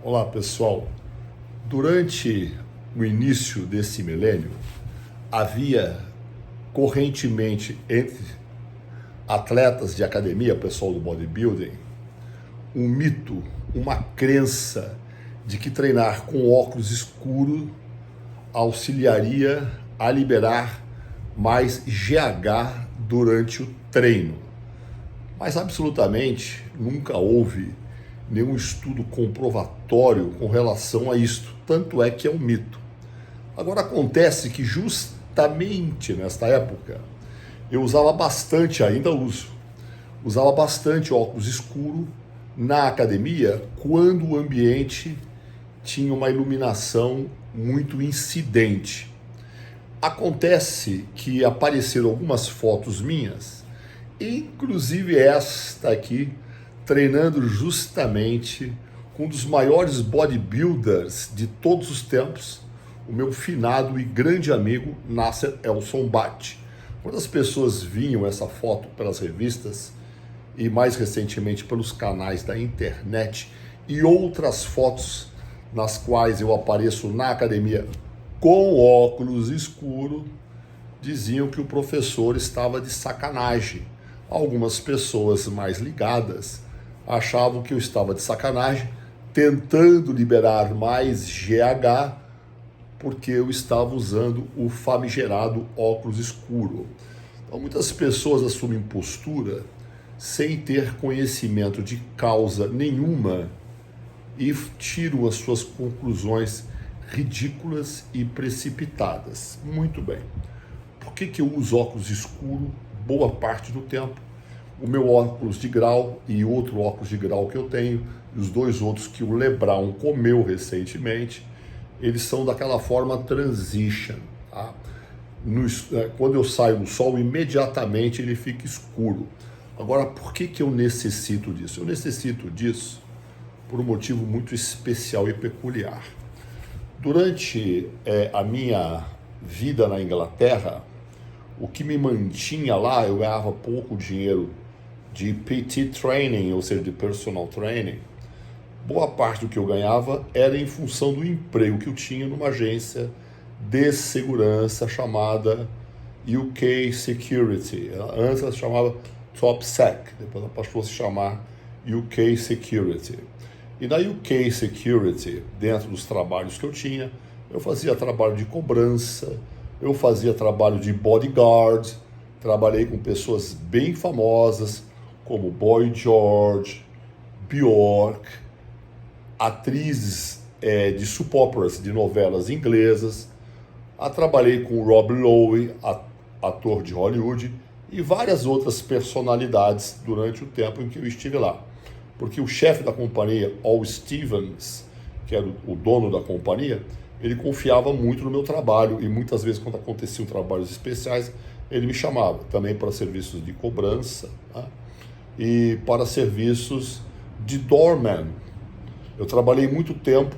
Olá, pessoal. Durante o início desse milênio, havia correntemente entre atletas de academia, pessoal do bodybuilding, um mito, uma crença de que treinar com óculos escuros auxiliaria a liberar mais GH durante o treino. Mas absolutamente nunca houve nenhum estudo comprovatório com relação a isto. Tanto é que é um mito. Agora acontece que justamente nesta época eu usava bastante, ainda usava bastante óculos escuro na academia quando o ambiente tinha uma iluminação muito incidente. Acontece que apareceram algumas fotos minhas, inclusive esta aqui, treinando justamente com um dos maiores bodybuilders de todos os tempos, o meu finado e grande amigo Nasser El-Sonbaty. Quando as pessoas vinham essa foto pelas revistas e mais recentemente pelos canais da internet e outras fotos nas quais eu apareço na academia com óculos escuros, diziam que o professor estava de sacanagem. Algumas pessoas mais ligadas achavam que eu estava de sacanagem, tentando liberar mais GH, porque eu estava usando o famigerado óculos escuro. Então, muitas pessoas assumem postura sem ter conhecimento de causa nenhuma e tiram as suas conclusões ridículas e precipitadas. Muito bem. Por que eu uso óculos escuro boa parte do tempo? O meu óculos de grau e outro óculos de grau que eu tenho, e os dois outros que o LeBron comeu recentemente, eles são daquela forma transition. Tá? Quando eu saio no sol, imediatamente ele fica escuro. Agora, por que eu necessito disso? Eu necessito disso por um motivo muito especial e peculiar. Durante a minha vida na Inglaterra, o que me mantinha lá, eu ganhava pouco dinheiro de PT training, ou seja, de personal training. Boa parte do que eu ganhava era em função do emprego que eu tinha numa agência de segurança chamada UK Security. Antes ela se chamava TopSec, depois ela passou a se chamar UK Security. E na UK Security, dentro dos trabalhos que eu tinha, eu fazia trabalho de cobrança, eu fazia trabalho de bodyguard, trabalhei com pessoas bem famosas, como Boy George, Bjork, atrizes de soap operas, de novelas inglesas. Trabalhei com Rob Lowe, ator de Hollywood, e várias outras personalidades durante o tempo em que eu estive lá. Porque o chefe da companhia, Al Stevens, que era o dono da companhia, ele confiava muito no meu trabalho e muitas vezes quando aconteciam trabalhos especiais, ele me chamava também para serviços de cobrança, né? E para serviços de doorman. Eu trabalhei muito tempo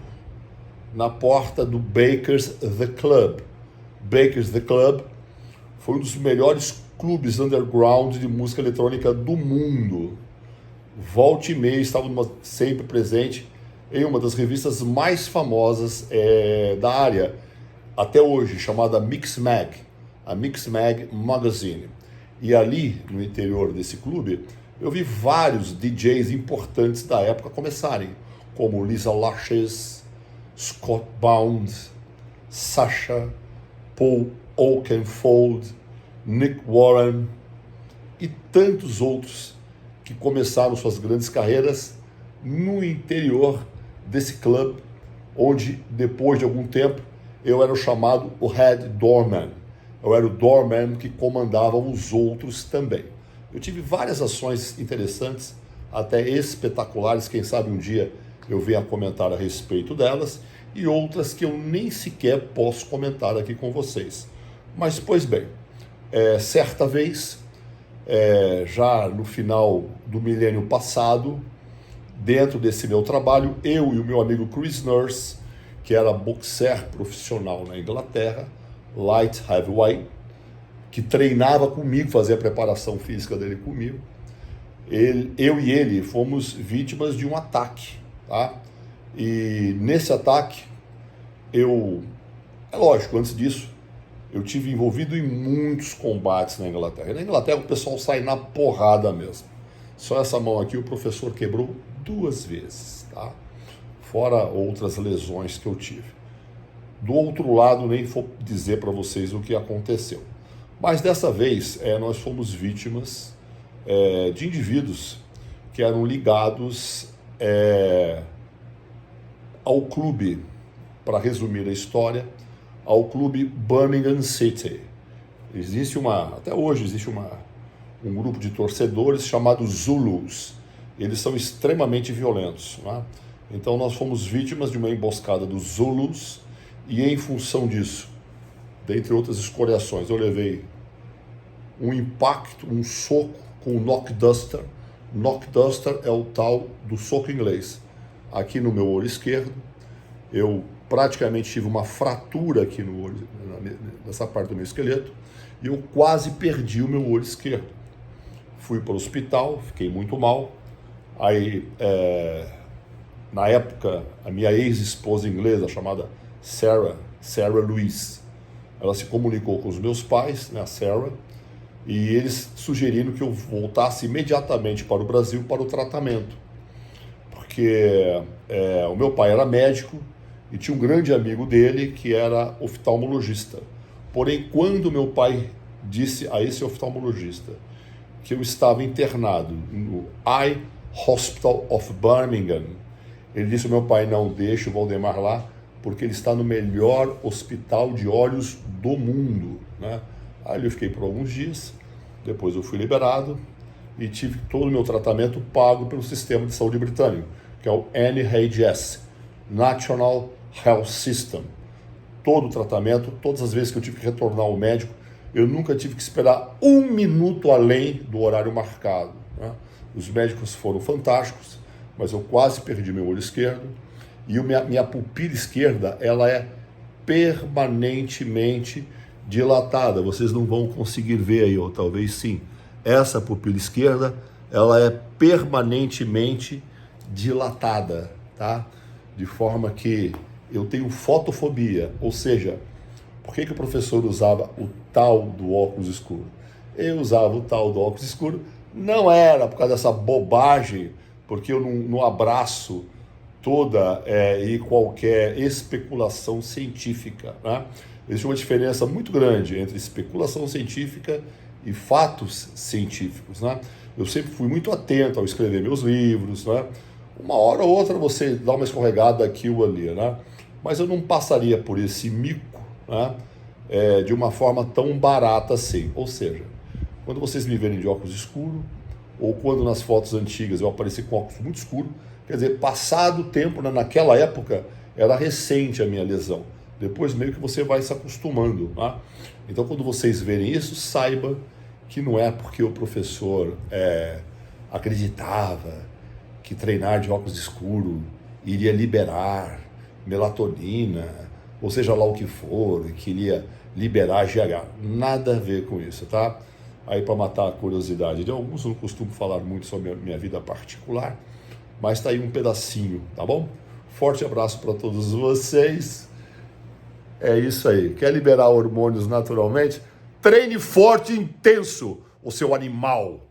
na porta do Baker's The Club. Baker's The Club foi um dos melhores clubes underground de música eletrônica do mundo. Volta e meia estava sempre presente em uma das revistas mais famosas da área, até hoje, chamada Mixmag, a Mixmag Magazine. E ali, no interior desse clube, eu vi vários DJs importantes da época começarem, como Lisa Lashes, Scott Bound, Sasha, Paul Oakenfold, Nick Warren e tantos outros que começaram suas grandes carreiras no interior desse clube, onde depois de algum tempo eu era o chamado o head doorman. Eu era o doorman que comandava os outros também. Eu tive várias ações interessantes, até espetaculares, quem sabe um dia eu venha comentar a respeito delas, e outras que eu nem sequer posso comentar aqui com vocês. Mas, pois bem, certa vez, já no final do milênio passado, dentro desse meu trabalho, eu e o meu amigo Chris Nurse, que era boxer profissional na Inglaterra, light heavyweight, que treinava comigo, fazia a preparação física dele comigo, eu e ele fomos vítimas de um ataque, tá? E nesse ataque, é lógico, antes disso, eu tive envolvido em muitos combates na Inglaterra. E na Inglaterra o pessoal sai na porrada mesmo. Só essa mão aqui o professor quebrou 2 vezes, tá? Fora outras lesões que eu tive. Do outro lado, nem vou dizer para vocês o que aconteceu. Mas dessa vez, nós fomos vítimas de indivíduos que eram ligados ao clube, para resumir a história, ao clube Birmingham City. Até hoje existe um grupo de torcedores chamados Zulus. Eles são extremamente violentos, né? Então nós fomos vítimas de uma emboscada dos Zulus e em função disso, dentre outras escoriações, eu levei um impacto, um soco com o knockduster. Knockduster é o tal do soco inglês. Aqui no meu olho esquerdo, eu praticamente tive uma fratura aqui no olho, nessa parte do meu esqueleto, e eu quase perdi o meu olho esquerdo. Fui para o hospital, fiquei muito mal. Aí, na época, a minha ex-esposa inglesa, chamada Sarah Louise, ela se comunicou com os meus pais, né, a Sarah, e eles sugeriram que eu voltasse imediatamente para o Brasil para o tratamento. Porque o meu pai era médico e tinha um grande amigo dele que era oftalmologista. Porém, quando meu pai disse a esse oftalmologista que eu estava internado no Eye Hospital of Birmingham, ele disse ao meu pai: não deixe o Valdemar lá, porque ele está no melhor hospital de olhos do mundo, né? Aí eu fiquei por alguns dias, depois eu fui liberado e tive todo o meu tratamento pago pelo sistema de saúde britânico, que é o NHS, National Health System. Todo o tratamento, todas as vezes que eu tive que retornar ao médico, eu nunca tive que esperar 1 minuto além do horário marcado, né? Os médicos foram fantásticos, mas eu quase perdi meu olho esquerdo e minha pupila esquerda, ela é permanentemente dilatada. Vocês não vão conseguir ver aí, ou talvez sim. Essa pupila esquerda, ela é permanentemente dilatada, tá? De forma que eu tenho fotofobia, ou seja, por que o professor usava o tal do óculos escuro? Eu usava o tal do óculos escuro, não era por causa dessa bobagem, porque eu não abraço toda e qualquer especulação científica, né? Existe uma diferença muito grande entre especulação científica e fatos científicos, né? Eu sempre fui muito atento ao escrever meus livros, né? Uma hora ou outra você dá uma escorregada aqui ou ali, né? Mas eu não passaria por esse mico, né? De uma forma tão barata assim. Ou seja, quando vocês me verem de óculos escuros, ou quando nas fotos antigas eu apareci com óculos muito escuros, quer dizer, passado o tempo, né? Naquela época era recente a minha lesão. Depois meio que você vai se acostumando, né? Então quando vocês verem isso, saiba que não é porque o professor acreditava que treinar de óculos escuro iria liberar melatonina, ou seja lá o que for, que iria liberar GH. Nada a ver com isso, tá? Aí, para matar a curiosidade de alguns, eu não costumo falar muito sobre a minha vida particular, mas tá aí um pedacinho, tá bom? Forte abraço para todos vocês. É isso aí. Quer liberar hormônios naturalmente? Treine forte e intenso, o seu animal.